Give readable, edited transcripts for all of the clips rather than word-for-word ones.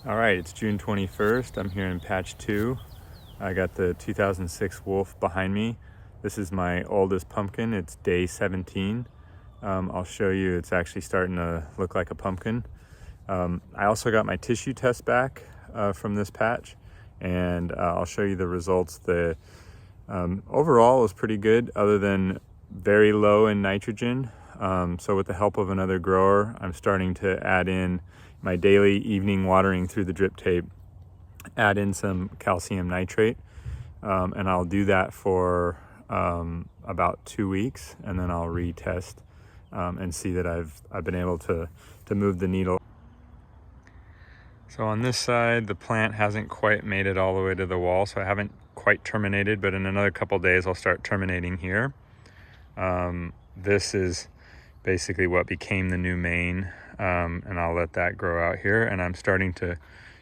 All right, it's June 21st. I'm here in patch 2. I got the 2006 Wolf behind me. This is my oldest pumpkin. It's day 17. I'll show you, it's actually starting to look like a pumpkin. I also got my tissue test back from this patch, and I'll show you the results. The overall was pretty good, other than very low in nitrogen. So with the help of another grower, I'm starting to add in my daily evening watering through the drip tape, add in some calcium nitrate, and I'll do that for about 2 weeks, and then I'll retest and see that I've been able to move the needle. So on this side, the plant hasn't quite made it all the way to the wall, so I haven't quite terminated, but in another couple days I'll start terminating here. This is basically what became the new main, and I'll let that grow out here, and I'm starting to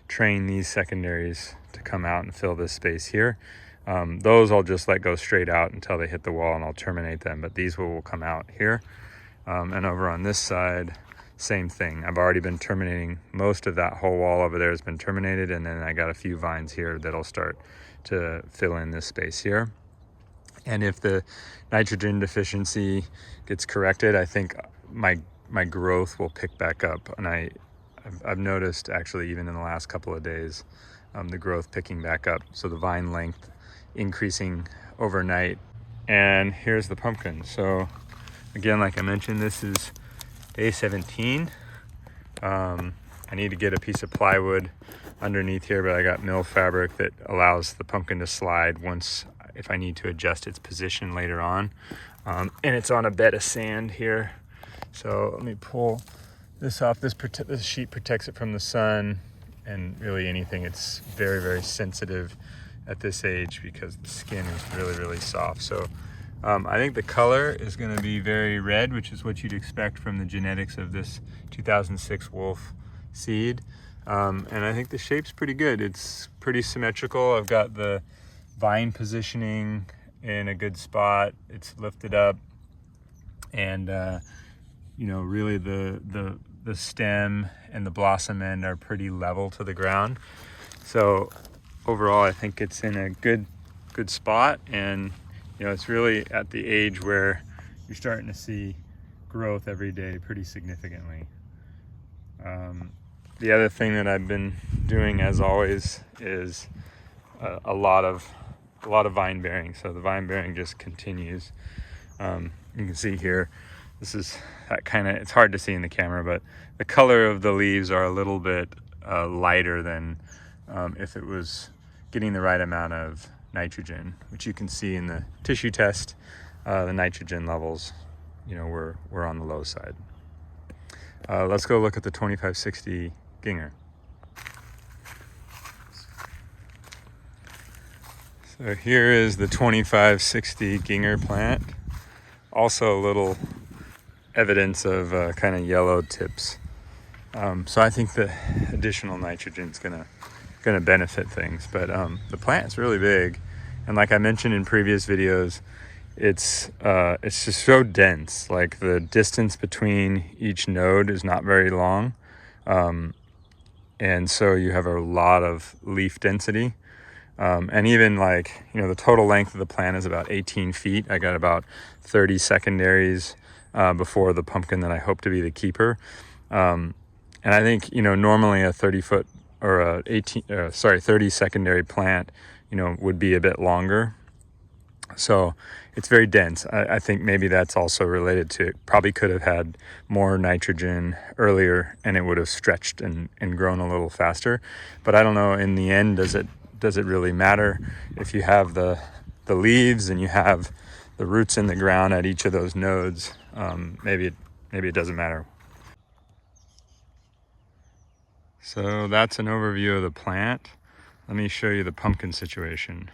train these secondaries to come out and fill this space here. Those I'll just let go straight out until they hit the wall, and I'll terminate them, but these will come out here. And over on this side, same thing. I've already been terminating. Most of that whole wall over there has been terminated, and then I got a few vines here that'll start to fill in this space here. And if the nitrogen deficiency gets corrected, I think my growth will pick back up. And I've noticed, actually, even in the last couple of days, the growth picking back up. So the vine length increasing overnight. And here's the pumpkin. So again, like I mentioned, this is day 17. I need to get a piece of plywood underneath here, but I got mill fabric that allows the pumpkin to slide once, if I need to adjust its position later on. And it's on a bed of sand here. So let me pull this off. This sheet protects it from the sun and really anything. It's very, very sensitive at this age because the skin is really, really soft. So I think the color is going to be very red, which is what you'd expect from the genetics of this 2006 Wolf seed. And I think the shape's pretty good. It's pretty symmetrical. I've got the vine positioning in a good spot. It's lifted up, and really the stem and the blossom end are pretty level to the ground. So overall, I think it's in a good spot, and it's really at the age where you're starting to see growth every day pretty significantly. The other thing that I've been doing, as always, is a lot of vine bearing. So the vine bearing just continues. You can see here, this is that kind of, it's hard to see in the camera, but the color of the leaves are a little bit lighter than if it was getting the right amount of nitrogen, which you can see in the tissue test. The nitrogen levels, we're on the low side. Let's go look at the 2560 Ginger. So here is the 2560 Ginger plant. Also a little evidence of kind of yellow tips. So I think the additional nitrogen is gonna benefit things. But the plant's really big, and like I mentioned in previous videos, it's just so dense. Like the distance between each node is not very long, and so you have a lot of leaf density. And even the total length of the plant is about 18 feet. I got about 30 secondaries before the pumpkin that I hope to be the keeper. And I think, normally a 30-foot or a 30 secondary plant, would be a bit longer. So it's very dense. I think maybe that's also related to it. Probably could have had more nitrogen earlier and it would have stretched and grown a little faster. But I don't know, in the end, does it really matter if you have the leaves and you have the roots in the ground at each of those nodes? Maybe it doesn't matter. So that's an overview of the plant. Let me show you the pumpkin situation.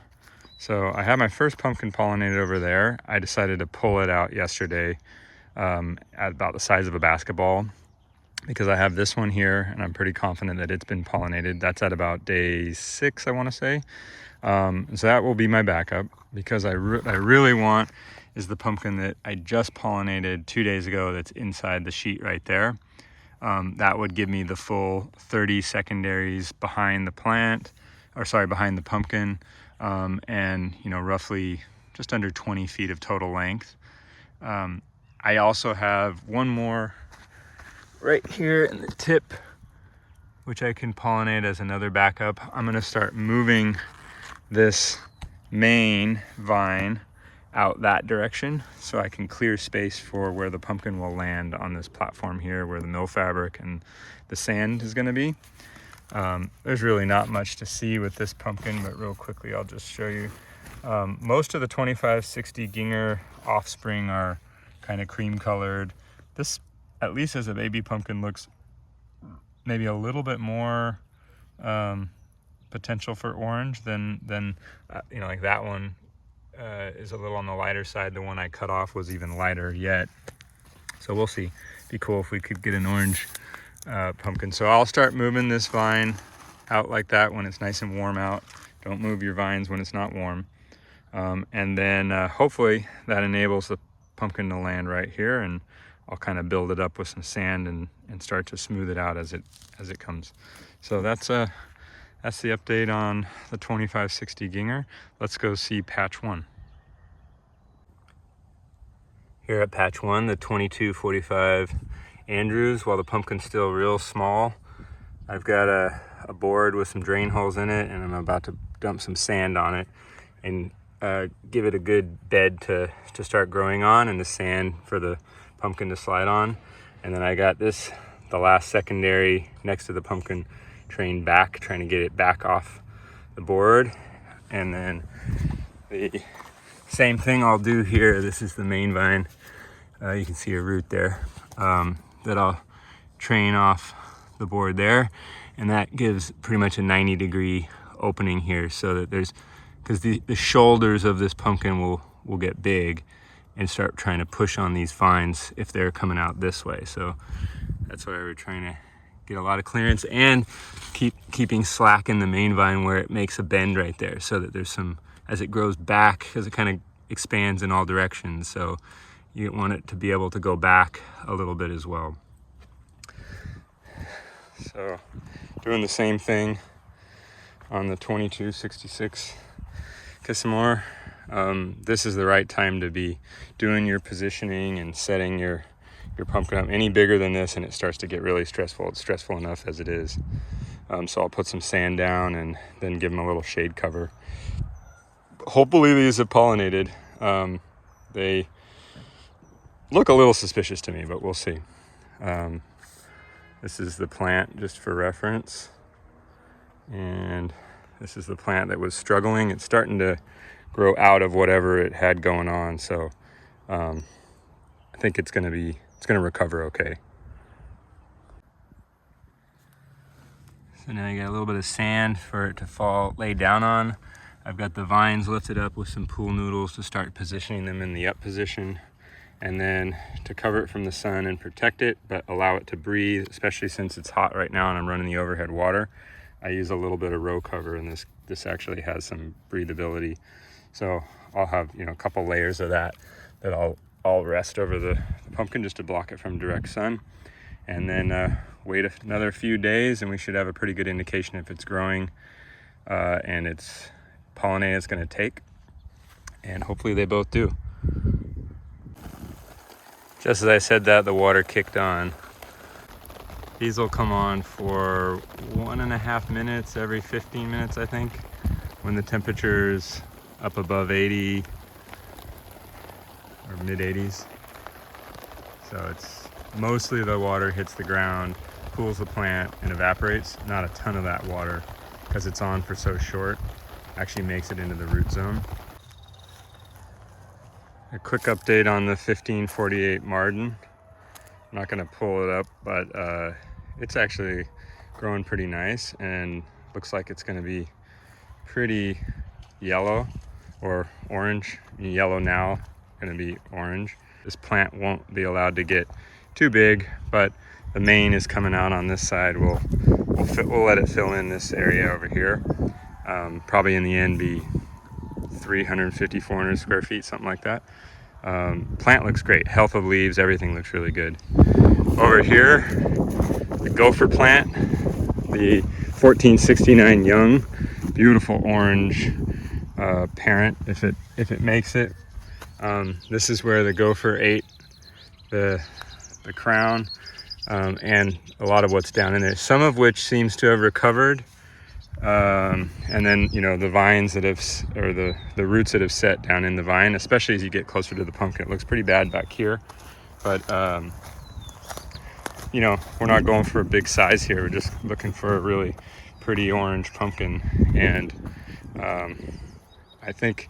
So I have my first pumpkin pollinated over there. I decided to pull it out yesterday at about the size of a basketball, because I have this one here and I'm pretty confident that it's been pollinated. That's at about day 6, I want to say. So that will be my backup, because I really want is the pumpkin that I just pollinated 2 days ago that's inside the sheet right there. that would give me the full 30 secondaries behind the plant, or sorry, behind the pumpkin, and roughly just under 20 feet of total length. I also have one more right here in the tip, which I can pollinate as another backup. I'm gonna start moving this main vine out that direction so I can clear space for where the pumpkin will land on this platform here, where the mill fabric and the sand is gonna be. There's really not much to see with this pumpkin, but real quickly I'll just show you. Most of the 2560 Ginger offspring are kind of cream colored. This, at least as a baby pumpkin, looks maybe a little bit more potential for orange than like that one is a little on the lighter side. The one I cut off was even lighter yet. So we'll see. Be cool if we could get an orange pumpkin. So I'll start moving this vine out like that when it's nice and warm out. Don't move your vines when it's not warm. And then hopefully that enables the pumpkin to land right here, and I'll kind of build it up with some sand and start to smooth it out as it comes. So that's the update on the 2560 Ginger. Let's go see patch 1. Here at patch 1, the 2245 Andrews, while the pumpkin's still real small, I've got a board with some drain holes in it, and I'm about to dump some sand on it and give it a good bed to start growing on, and the sand for the pumpkin to slide on. And then I got the last secondary next to the pumpkin train back, trying to get it back off the board. And then the same thing I'll do here. This is the main vine. You can see a root there that I'll train off the board there, and that gives pretty much a 90-degree opening here, so that because the shoulders of this pumpkin will get big and start trying to push on these vines if they're coming out this way. So that's why we're trying to get a lot of clearance and keeping slack in the main vine where it makes a bend right there, so that there's some, as it grows back, because it kind of expands in all directions, so you want it to be able to go back a little bit as well. So doing the same thing on the 2266 Kissamore. This is the right time to be doing your positioning and setting your pumpkin up. Any bigger than this and it starts to get really stressful. It's stressful enough as it is. So I'll put some sand down and then give them a little shade cover. Hopefully these have pollinated. They look a little suspicious to me, but we'll see. This is the plant just for reference. And this is the plant that was struggling. It's starting to grow out of whatever it had going on. So I think it's gonna recover okay. So now you got a little bit of sand for it to lay down on. I've got the vines lifted up with some pool noodles to start positioning them in the up position, and then to cover it from the sun and protect it, but allow it to breathe, especially since it's hot right now and I'm running the overhead water. I use a little bit of row cover, and this actually has some breathability. So I'll have a couple layers of that I'll rest over the pumpkin just to block it from direct sun, and then wait another few days, and we should have a pretty good indication if it's growing and it's pollinating it's going to take, and hopefully they both do. Just as I said that, the water kicked on. These will come on for 1.5 minutes every 15 minutes, I think, when the temperature's up above 80 or mid 80s. So it's mostly the water hits the ground, cools the plant, and evaporates. Not a ton of that water, because it's on for so short, actually makes it into the root zone. A quick update on the 1548 Marin. I'm not going to pull it up, but it's actually growing pretty nice and looks like it's going to be pretty yellow or orange. Yellow now, going to be orange. This plant won't be allowed to get too big, but the main is coming out on this side. We'll let it fill in this area over here. Probably in the end be 350, 400 square feet, something like that. Plant looks great. Health of leaves, everything looks really good. Over here, gopher plant, the 1469 young, beautiful orange parent if it makes it. This is where the gopher ate the crown, and a lot of what's down in there, some of which seems to have recovered, and then the vines that have, or the roots that have set down in the vine, especially as you get closer to the pumpkin. It looks pretty bad back here, but we're not going for a big size here. We're just looking for a really pretty orange pumpkin, and I think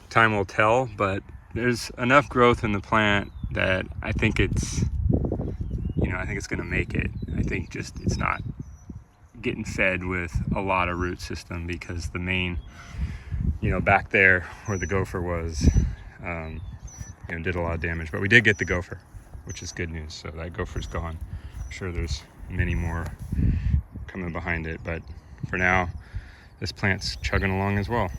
time will tell, but there's enough growth in the plant that I think it's gonna make it. I think just it's not getting fed with a lot of root system, because the main, back there where the gopher was, did a lot of damage. But we did get the gopher, which is good news. So that gopher's gone. I'm sure there's many more coming behind it, but for now, this plant's chugging along as well.